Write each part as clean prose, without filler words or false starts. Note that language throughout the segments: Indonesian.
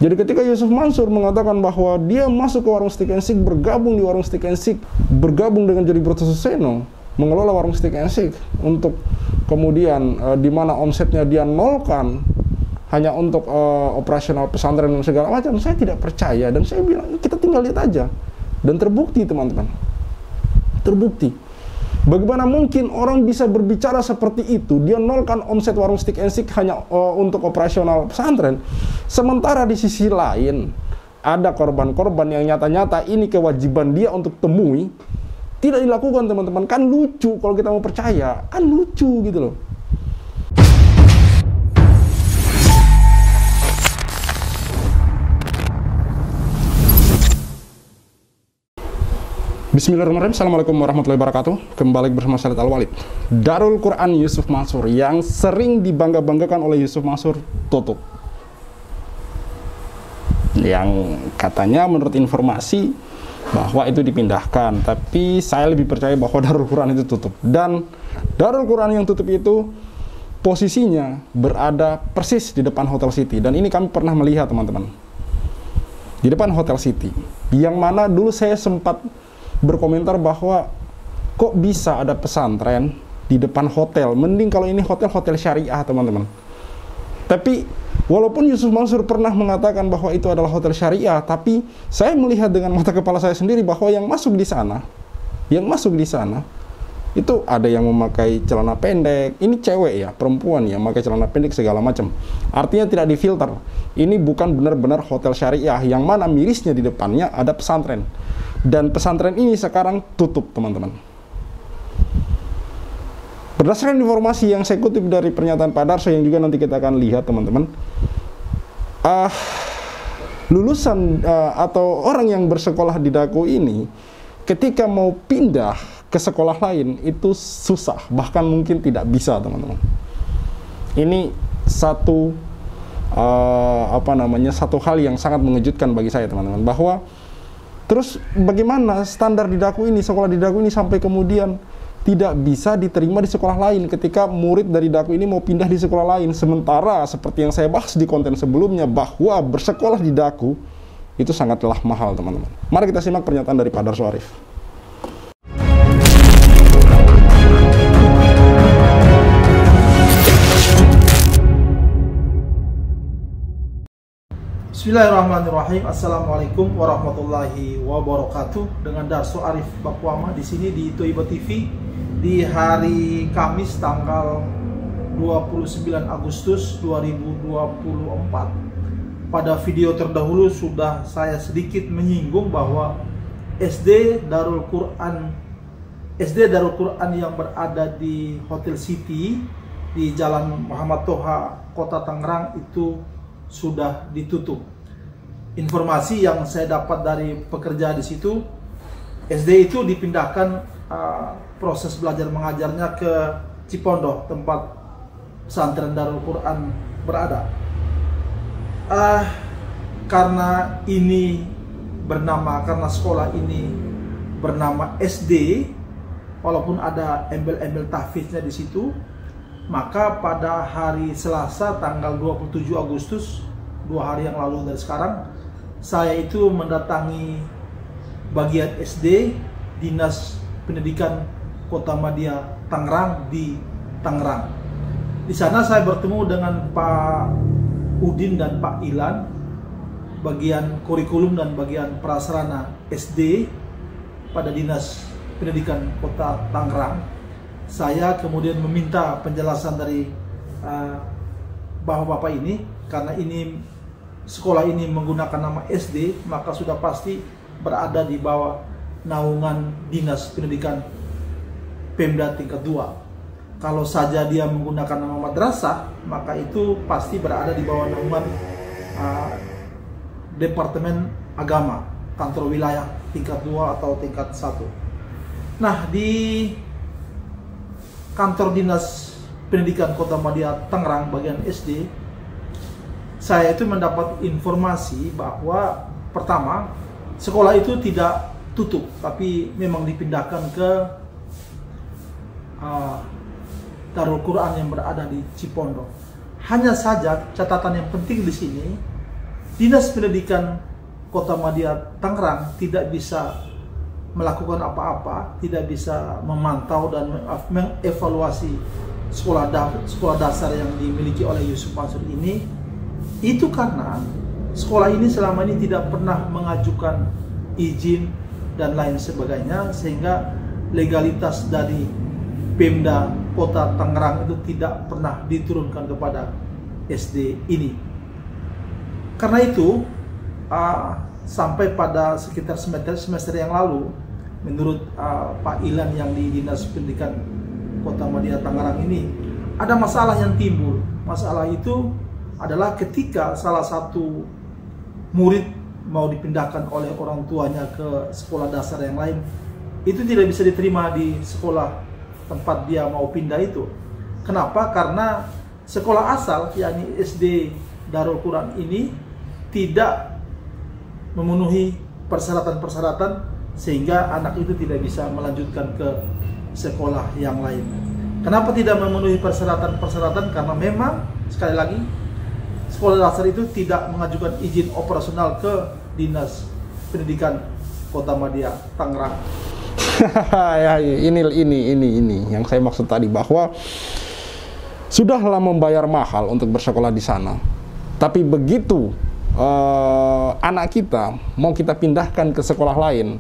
Jadi ketika Yusuf Mansur mengatakan bahwa dia masuk ke warung Stick and Stick, bergabung di warung Stick and Stick, bergabung dengan Jody Broto Suseno, mengelola warung Stick and Stick, untuk kemudian di mana omsetnya dia nolkan hanya untuk operasional pesantren dan segala macam, saya tidak percaya. Dan saya bilang, kita tinggal lihat aja. Dan terbukti teman-teman, terbukti. Bagaimana mungkin orang bisa berbicara seperti itu? Dia nolkan omset warung Stick and Stick hanya untuk operasional pesantren. Sementara di sisi lain ada korban-korban yang nyata-nyata ini kewajiban dia untuk temui, tidak dilakukan teman-teman. Kan lucu kalau kita mau percaya, kan lucu gitu loh. Bismillahirrahmanirrahim. Assalamualaikum warahmatullahi wabarakatuh. Kembali bersama saya Al-Walid. Darul Quran Yusuf Mansur yang sering dibangga-banggakan oleh Yusuf Mansur tutup. Yang katanya menurut informasi bahwa itu dipindahkan, tapi saya lebih percaya bahwa Darul Quran itu tutup. Dan Darul Quran yang tutup itu posisinya berada persis di depan Hotel City. Dan ini kami pernah melihat teman-teman, di depan Hotel City, yang mana dulu saya sempat berkomentar bahwa kok bisa ada pesantren di depan hotel. Mending kalau ini hotel syariah teman-teman. Tapi walaupun Yusuf Mansur pernah mengatakan bahwa itu adalah hotel syariah, tapi saya melihat dengan mata kepala saya sendiri bahwa yang masuk di sana itu ada yang memakai celana pendek. Ini cewek ya, perempuan ya, memakai celana pendek segala macam. Artinya tidak difilter. Ini bukan benar-benar hotel syariah, yang mana mirisnya di depannya ada pesantren. Dan pesantren ini sekarang tutup teman-teman. Berdasarkan informasi yang saya kutip dari pernyataan Pak Darso, yang juga nanti kita akan lihat teman-teman, lulusan atau orang yang bersekolah di Daku ini ketika mau pindah ke sekolah lain itu susah, bahkan mungkin tidak bisa teman-teman. Ini satu satu hal yang sangat mengejutkan bagi saya teman-teman, bahwa terus bagaimana standar di Daku ini, sekolah di Daku ini sampai kemudian tidak bisa diterima di sekolah lain ketika murid dari Daku ini mau pindah di sekolah lain. Sementara seperti yang saya bahas di konten sebelumnya, bahwa bersekolah di Daku itu sangatlah mahal teman-teman. Mari kita simak pernyataan dari Pak Darso Arif. Bismillahirrahmanirrahim. Assalamualaikum warahmatullahi wabarakatuh. Dengan Darso Arif Bakwama di sini di Toiba TV di hari Kamis tanggal 29 Agustus 2024. Pada video terdahulu sudah saya sedikit menyinggung bahwa SD Darul Quran yang berada di Hotel City di Jalan Muhammad Toha, Kota Tangerang itu sudah ditutup. Informasi yang saya dapat dari pekerja di situ, SD itu dipindahkan proses belajar mengajarnya ke Cipondoh, tempat pesantren Darul Quran berada. Karena sekolah ini bernama SD, walaupun ada embel-embel tahfidznya di situ, maka pada hari Selasa tanggal 27 Agustus, 2 hari yang lalu dari sekarang, saya itu mendatangi bagian SD Dinas Pendidikan Kota Madia Tangerang di Tangerang. Di sana saya bertemu dengan Pak Udin dan Pak Ilan, bagian kurikulum dan bagian prasarana SD pada Dinas Pendidikan Kota Tangerang. Saya kemudian meminta penjelasan dari bapak-bapak ini, karena ini sekolah ini menggunakan nama SD, maka sudah pasti berada di bawah naungan Dinas Pendidikan Pemda tingkat 2. Kalau saja dia menggunakan nama madrasah, maka itu pasti berada di bawah naungan Departemen Agama, kantor wilayah tingkat 2 atau tingkat 1. Nah, di kantor Dinas Pendidikan Kota Madia Tangerang bagian SD, saya itu mendapat informasi bahwa pertama, sekolah itu tidak tutup, tapi memang dipindahkan ke Darul Quran yang berada di Cipondoh. Hanya saja catatan yang penting di sini, Dinas Pendidikan Kota Madia Tangerang tidak bisa melakukan apa-apa, tidak bisa memantau dan mengevaluasi sekolah dasar yang dimiliki oleh Yusuf Mansur ini, itu karena sekolah ini selama ini tidak pernah mengajukan izin dan lain sebagainya, sehingga legalitas dari Pemda Kota Tangerang itu tidak pernah diturunkan kepada SD ini. Karena itu sampai pada sekitar semester yang lalu, menurut Pak Ilan yang di Dinas Pendidikan Kota Madia Tangerang ini, ada masalah yang timbul. Masalah itu adalah ketika salah satu murid mau dipindahkan oleh orang tuanya ke sekolah dasar yang lain, itu tidak bisa diterima di sekolah tempat dia mau pindah itu. Kenapa? Karena sekolah asal, yakni SD Darul Quran ini, tidak memenuhi persyaratan-persyaratan sehingga anak itu tidak bisa melanjutkan ke sekolah yang lain. Kenapa tidak memenuhi persyaratan-persyaratan? Karena memang, sekali lagi, sekolah dasar itu tidak mengajukan izin operasional ke Dinas Pendidikan Kota Madia Tangerang. Ya, ini yang saya maksud tadi, bahwa sudahlah membayar mahal untuk bersekolah di sana, tapi begitu anak kita mau kita pindahkan ke sekolah lain,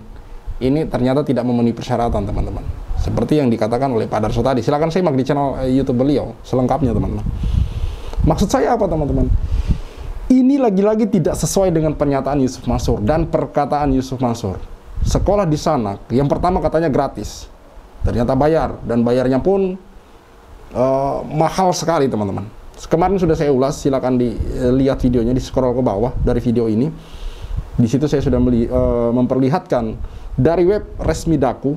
ini ternyata tidak memenuhi persyaratan, teman-teman. Seperti yang dikatakan oleh Pak Darso tadi. Silakan simak di channel YouTube beliau selengkapnya, teman-teman. Maksud saya apa, teman-teman? Ini lagi-lagi tidak sesuai dengan pernyataan Yusuf Mansur dan perkataan Yusuf Mansur. Sekolah di sana, yang pertama katanya gratis, ternyata bayar, dan bayarnya pun mahal sekali, teman-teman. Kemarin sudah saya ulas, silakan dilihat videonya, di scroll ke bawah dari video ini. Di situ saya sudah memperlihatkan dari web resmi Daku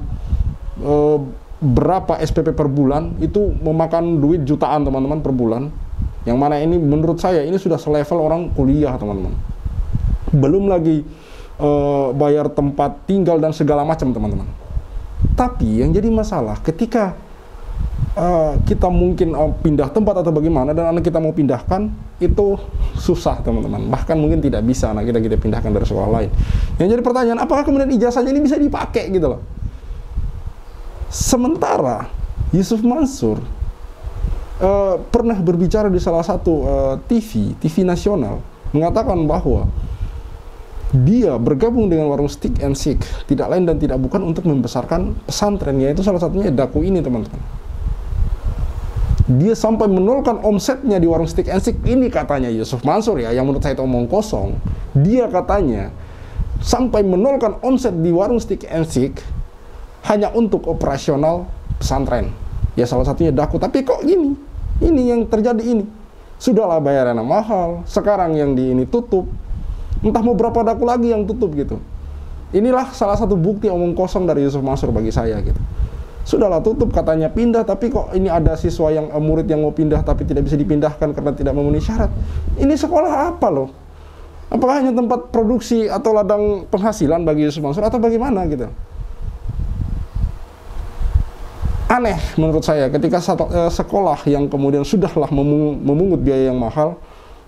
berapa SPP per bulan, itu memakan duit jutaan, teman-teman, per bulan. Yang mana ini menurut saya ini sudah selevel orang kuliah, teman-teman. Belum lagi bayar tempat tinggal dan segala macam, teman-teman. Tapi yang jadi masalah ketika kita mungkin pindah tempat atau bagaimana, dan anak kita mau pindahkan, itu susah, teman-teman. Bahkan mungkin tidak bisa anak kita pindahkan dari sekolah lain. Yang jadi pertanyaan, apakah kemudian ijazahnya ini bisa dipakai gitu loh? Sementara Yusuf Mansur pernah berbicara di salah satu TV nasional, mengatakan bahwa dia bergabung dengan warung Stick and Seek tidak lain dan tidak bukan untuk membesarkan pesantren, yaitu salah satunya Daku ini, teman-teman. Dia sampai menolkan omsetnya di warung Stick and Seek ini, katanya Yusuf Mansur ya, yang menurut saya itu omong kosong. Dia katanya sampai menolkan omset di warung Stick and Seek hanya untuk operasional pesantren, ya salah satunya Daku. Tapi kok gini, ini yang terjadi ini. Sudahlah bayarannya mahal, sekarang yang di ini tutup, entah mau berapa Daku lagi yang tutup gitu. Inilah salah satu bukti omong kosong dari Yusuf Mansur bagi saya gitu. Sudahlah tutup, katanya pindah, tapi kok ini ada siswa yang murid yang mau pindah tapi tidak bisa dipindahkan karena tidak memenuhi syarat. Ini sekolah apa loh? Apakah hanya tempat produksi atau ladang penghasilan bagi Yusuf Mansur atau bagaimana gitu? Aneh menurut saya ketika sekolah yang kemudian sudahlah memungut biaya yang mahal,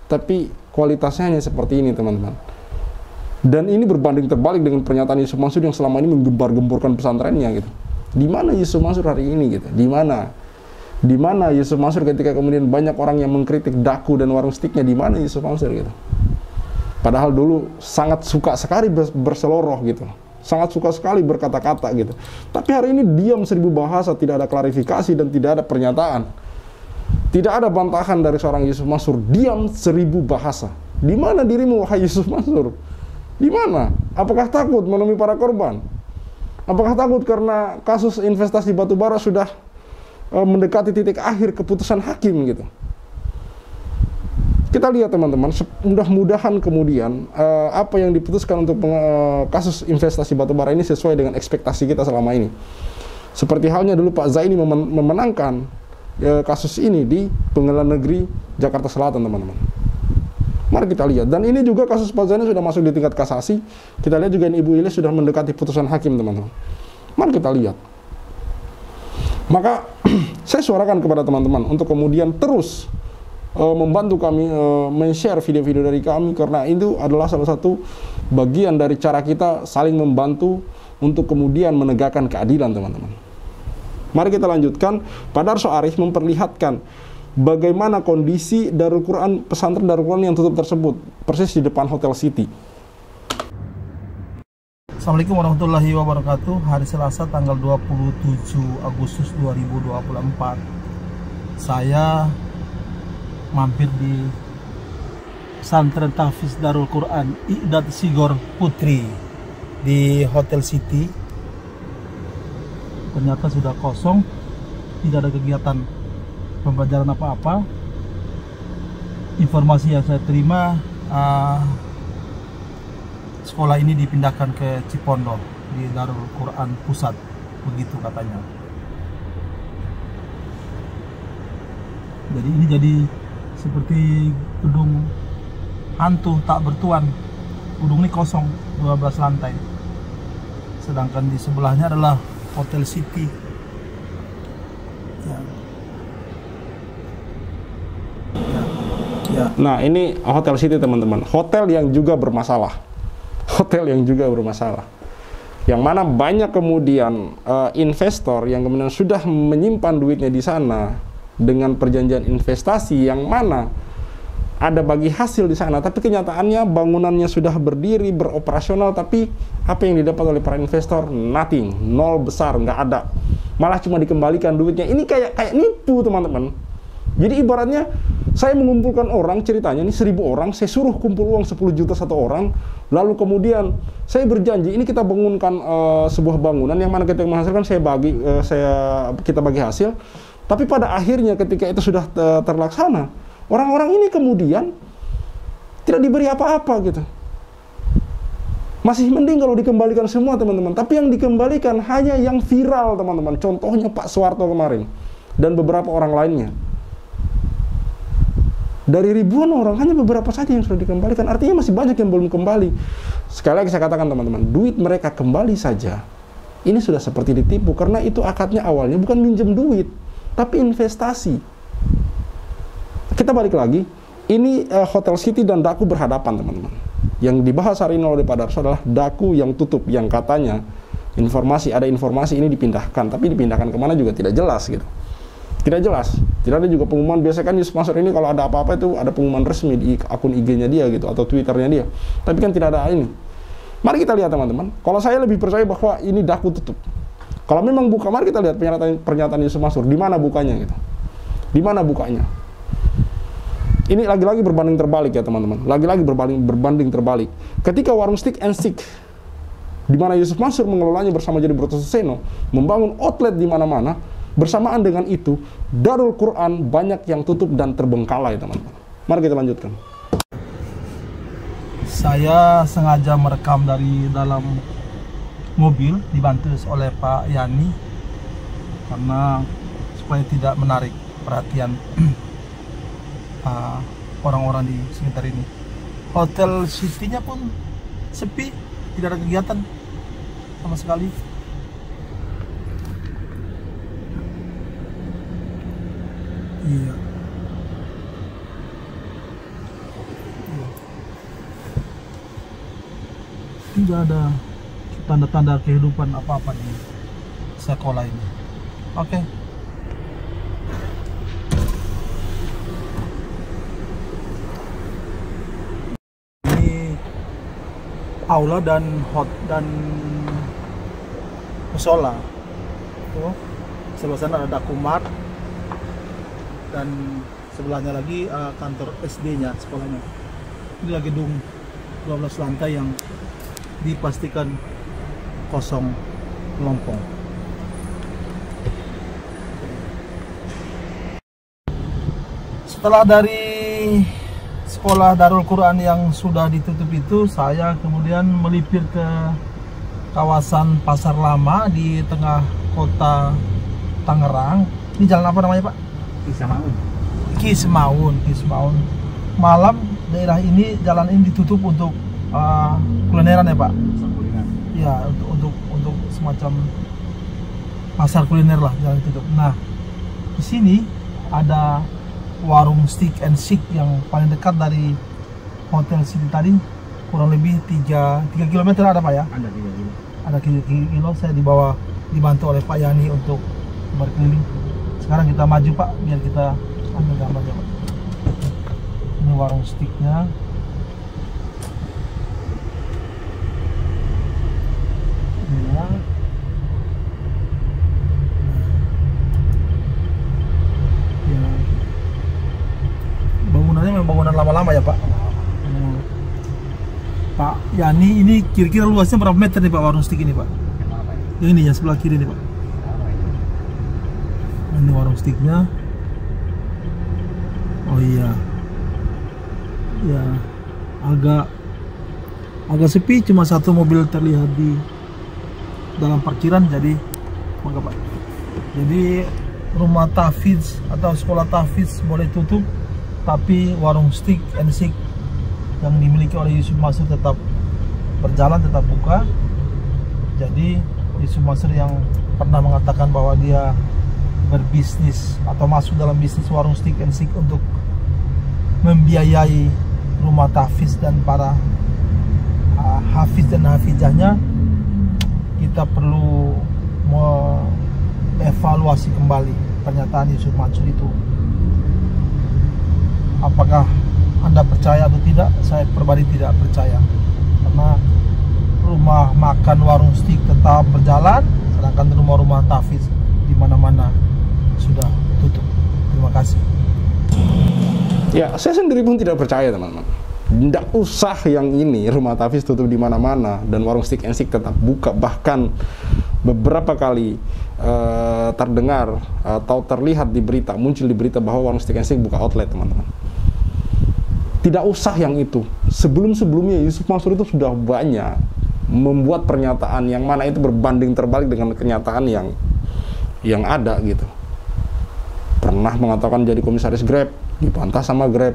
tapi kualitasnya hanya seperti ini, teman-teman. Dan ini berbanding terbalik dengan pernyataan Yusuf Mansur yang selama ini menggembar-gemborkan pesantrennya gitu. Di mana Yusuf Mansur hari ini gitu? Di mana? Di mana Yusuf Mansur ketika kemudian banyak orang yang mengkritik Daku dan warung Sticknya? Di mana Yusuf Mansur gitu? Padahal dulu sangat suka sekali berseloroh gitu. Sangat suka sekali berkata-kata gitu. Tapi hari ini diam 1000 bahasa, tidak ada klarifikasi dan tidak ada pernyataan. Tidak ada bantahan dari seorang Yusuf Mansur. Diam 1000 bahasa. Di mana dirimu, wahai Yusuf Mansur? Di mana? Apakah takut menemui para korban? Apakah takut karena kasus investasi batubara sudah mendekati titik akhir keputusan hakim gitu? Kita lihat, teman-teman, mudah-mudahan kemudian apa yang diputuskan untuk kasus investasi batubara ini sesuai dengan ekspektasi kita selama ini. Seperti halnya dulu Pak Zaini memenangkan kasus ini di Pengadilan Negeri Jakarta Selatan, teman-teman. Mari kita lihat. Dan ini juga kasus Pak Zaini sudah masuk di tingkat kasasi. Kita lihat juga Ibu Ilis sudah mendekati putusan hakim, teman-teman. Mari kita lihat. Maka saya suarakan kepada teman-teman untuk kemudian terus membantu kami men-share video-video dari kami, karena itu adalah salah satu bagian dari cara kita saling membantu untuk kemudian menegakkan keadilan, teman-teman. Mari kita lanjutkan. Pak Darso Arif memperlihatkan bagaimana kondisi Darul Quran, pesantren Darul Quran yang tutup tersebut, persis di depan Hotel City. Assalamualaikum warahmatullahi wabarakatuh. Hari Selasa tanggal 27 Agustus 2024. Saya mampir di pesantren Tahfiz Darul Quran Iqdad Sigor Putri di Hotel City. Ternyata sudah kosong, tidak ada kegiatan pembelajaran apa-apa. Informasi yang saya terima, sekolah ini dipindahkan ke Cipondo di Darul Quran Pusat, begitu katanya. Jadi ini jadi seperti gedung hantu tak bertuan. Gedung ini kosong, 12 lantai. Sedangkan di sebelahnya adalah Hotel City. Ya. Nah, ini Hotel City, teman-teman. Hotel yang juga bermasalah. Hotel yang juga bermasalah. Yang mana banyak kemudian investor yang kemudian sudah menyimpan duitnya di sana dengan perjanjian investasi yang mana ada bagi hasil di sana, tapi kenyataannya bangunannya sudah berdiri, beroperasional, tapi apa yang didapat oleh para investor? Nothing, nol besar, nggak ada. Malah cuma dikembalikan duitnya. Ini kayak nipu, teman-teman. Jadi ibaratnya saya mengumpulkan orang, ceritanya ini 1000 orang, saya suruh kumpul uang 10 juta satu orang, lalu kemudian saya berjanji ini kita bangunkan sebuah bangunan yang mana kita menghasilkan, kita bagi hasil. Tapi pada akhirnya ketika itu sudah terlaksana, orang-orang ini kemudian tidak diberi apa-apa gitu. Masih mending kalau dikembalikan semua, teman-teman. Tapi yang dikembalikan hanya yang viral, teman-teman. Contohnya Pak Soeharto kemarin dan beberapa orang lainnya. Dari ribuan orang, hanya beberapa saja yang sudah dikembalikan. Artinya masih banyak yang belum kembali. Sekali lagi saya katakan, teman-teman, duit mereka kembali saja, ini sudah seperti ditipu. Karena itu akadnya awalnya bukan minjem duit, tapi investasi. Kita balik lagi, ini Hotel City dan Daku berhadapan, teman-teman. Yang dibahas hari ini oleh Pak Darso adalah Daku yang tutup, yang katanya ada informasi ini dipindahkan, tapi dipindahkan kemana juga tidak jelas gitu. Tidak jelas, tidak ada juga pengumuman. Biasanya kan Yusuf Mansur ini kalau ada apa-apa itu ada pengumuman resmi di akun IG-nya dia gitu, atau Twitternya dia. Tapi kan tidak ada ini. Mari kita lihat, teman-teman. Kalau saya lebih percaya bahwa ini Daku tutup. Kalau memang buka, mari kita lihat pernyataan Yusuf Mansur. Di mana bukanya gitu? Di mana bukanya? Ini lagi-lagi berbanding terbalik ya, teman-teman. Lagi-lagi berbanding terbalik. Ketika warung Stick and Stick, di mana Yusuf Mansur mengelolanya bersama Jadi Broto Suseno, membangun outlet di mana-mana, bersamaan dengan itu, Darul Quran banyak yang tutup dan terbengkalai, teman-teman. Mari kita lanjutkan. Saya sengaja merekam dari dalam mobil, dibantu oleh Pak Yani, karena supaya tidak menarik perhatian orang-orang di sekitar ini. Hotel City-nya pun sepi, tidak ada kegiatan sama sekali. Iya. Tidak ada tanda-tanda kehidupan apa-apa di sekolah ini. Oke. Ini aula dan musola. Tuh, sebelah sana ada Kumar. Dan sebelahnya lagi kantor SD-nya, sekolahnya. Inilah gedung 12 lantai yang dipastikan kosong melompong. Setelah dari sekolah Darul Quran yang sudah ditutup itu, saya kemudian melipir ke kawasan Pasar Lama di tengah kota Tangerang. Ini jalan apa namanya, Pak? Kismaun. Malam daerah ini, jalan ini ditutup untuk kulineran ya, Pak? Ya, untuk semacam pasar kuliner lah, jalan ditutup. Nah, di sini ada warung Stick and Seek yang paling dekat dari Hotel City tadi, kurang lebih 3 km ada Pak ya? Ada 3 kilo. Ada 3 kilo. Saya dibantu oleh Pak Yani untuk berkeliling. Sekarang kita maju Pak, biar kita ambil gambarnya Pak. Ini warung Sticknya. Ya. Ya. Bangunannya memang bangunan lama-lama ya Pak. Pak Yani, ini kira-kira luasnya berapa meter nih Pak warung Stick ini Pak? Yang ini yang sebelah kiri nih Pak. Ini warung Sticknya. Oh iya. Ya, agak sepi, cuma satu mobil terlihat di dalam parkiran, jadi maka Pak. Jadi rumah tahfidz atau sekolah tahfidz boleh tutup, tapi warung Stick and Seek yang dimiliki oleh Yusuf Mansur tetap berjalan, tetap buka. Jadi Yusuf Mansur yang pernah mengatakan bahwa dia berbisnis atau masuk dalam bisnis warung Stick and Seek untuk membiayai rumah tahfidz dan para hafiz dan hafizahnya, kita perlu mengevaluasi kembali pernyataan Yusuf Mansur itu. Apakah Anda percaya atau tidak? Saya pribadi tidak percaya, karena rumah makan warung Stick tetap berjalan, sedangkan rumah-rumah tahfidz di mana-mana sudah tutup. Terima kasih. Ya, saya sendiri pun tidak percaya teman-teman. Tidak usah yang ini, rumah tahfidz tutup di mana-mana dan warung Stick and Seek tetap buka. Bahkan beberapa kali terdengar atau terlihat di berita, muncul di berita bahwa warung Stick and Seek buka outlet teman-teman. Tidak usah yang itu. Sebelum-sebelumnya Yusuf Mansur itu sudah banyak membuat pernyataan yang mana itu berbanding terbalik dengan kenyataan yang ada gitu. Pernah mengatakan jadi komisaris Grab, dibantah sama Grab,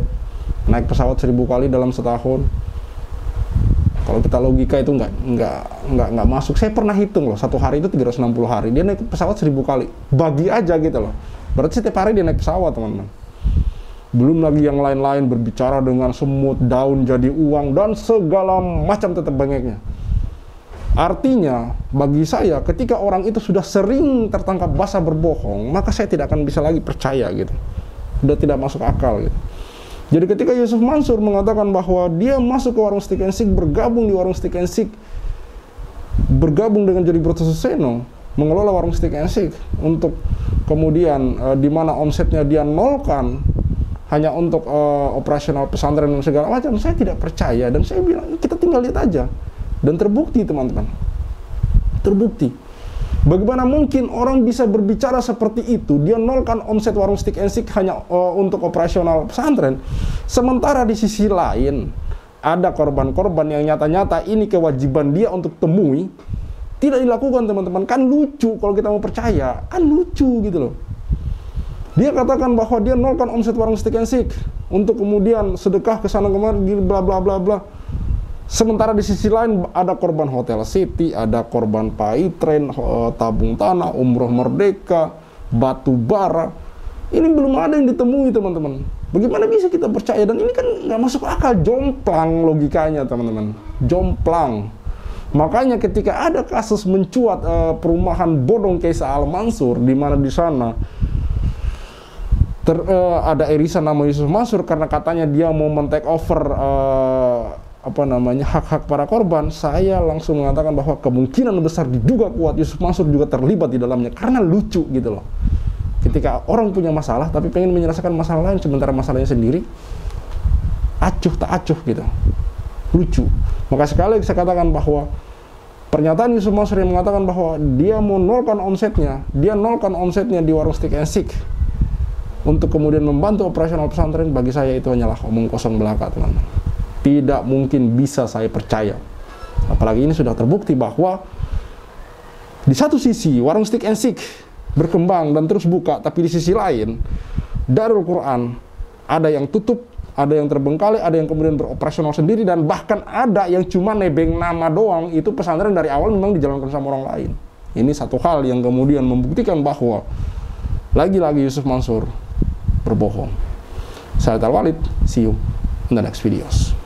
naik pesawat 1000 kali dalam setahun. Kalau kita logika itu nggak masuk. Saya pernah hitung loh, satu hari itu 360 hari dia naik pesawat 1000 kali, bagi aja gitu loh. Berarti setiap hari dia naik pesawat teman-teman. Belum lagi yang lain-lain, berbicara dengan semut, daun jadi uang dan segala macam tetap bengeknya. Artinya bagi saya, ketika orang itu sudah sering tertangkap basah berbohong, maka saya tidak akan bisa lagi percaya gitu. Sudah tidak masuk akal gitu. Jadi ketika Yusuf Mansur mengatakan bahwa dia masuk ke warung Stick and Seek, bergabung di warung Stick and Seek, bergabung dengan Jody Brotoseno, mengelola warung Stick and Seek, untuk kemudian di mana omsetnya dia nolkan hanya untuk operasional pesantren dan segala macam, saya tidak percaya. Dan saya bilang kita tinggal lihat aja. Dan terbukti teman-teman, terbukti. Bagaimana mungkin orang bisa berbicara seperti itu? Dia nolkan omset warung Stick and Seek hanya untuk operasional pesantren. Sementara di sisi lain ada korban-korban yang nyata-nyata ini kewajiban dia untuk temui, tidak dilakukan teman-teman. Kan lucu kalau kita mau percaya, kan lucu gitu loh. Dia katakan bahwa dia nolkan omset warung Stick and Seek untuk kemudian sedekah ke sana kemari, bla bla bla bla. Sementara di sisi lain ada korban Hotel City, ada korban Paitren, tabung tanah, umroh merdeka, batu bara. Ini belum ada yang ditemui teman-teman. Bagaimana bisa kita percaya? Dan ini kan nggak masuk akal, jomplang logikanya teman-teman, jomplang. Makanya ketika ada kasus mencuat perumahan bodong Kaisa Al Mansur, di mana di sana ada irisan nama Yusuf Mansur karena katanya dia mau men-take over hak-hak para korban, saya langsung mengatakan bahwa kemungkinan besar diduga kuat Yusuf Mansur juga terlibat di dalamnya, karena lucu gitu loh. Ketika orang punya masalah tapi pengen menyelesaikan masalah lain, sementara masalahnya sendiri acuh tak acuh gitu, lucu. Maka sekali lagi saya katakan bahwa pernyataan Yusuf Mansur yang mengatakan bahwa dia mau nolkan omsetnya, di warung Stick and Seek untuk kemudian membantu operasional pesantren, bagi saya itu hanyalah omong kosong belaka teman-teman. Tidak mungkin bisa saya percaya. Apalagi ini sudah terbukti bahwa di satu sisi warung Stick and Seek berkembang dan terus buka, tapi di sisi lain Darul Quran ada yang tutup, ada yang terbengkalai, ada yang kemudian beroperasional sendiri, dan bahkan ada yang cuma nebeng nama doang. Itu pesantren dari awal memang dijalankan sama orang lain. Ini satu hal yang kemudian membuktikan bahwa lagi-lagi Yusuf Mansur berbohong. Saya Al Walid, see you in the next videos.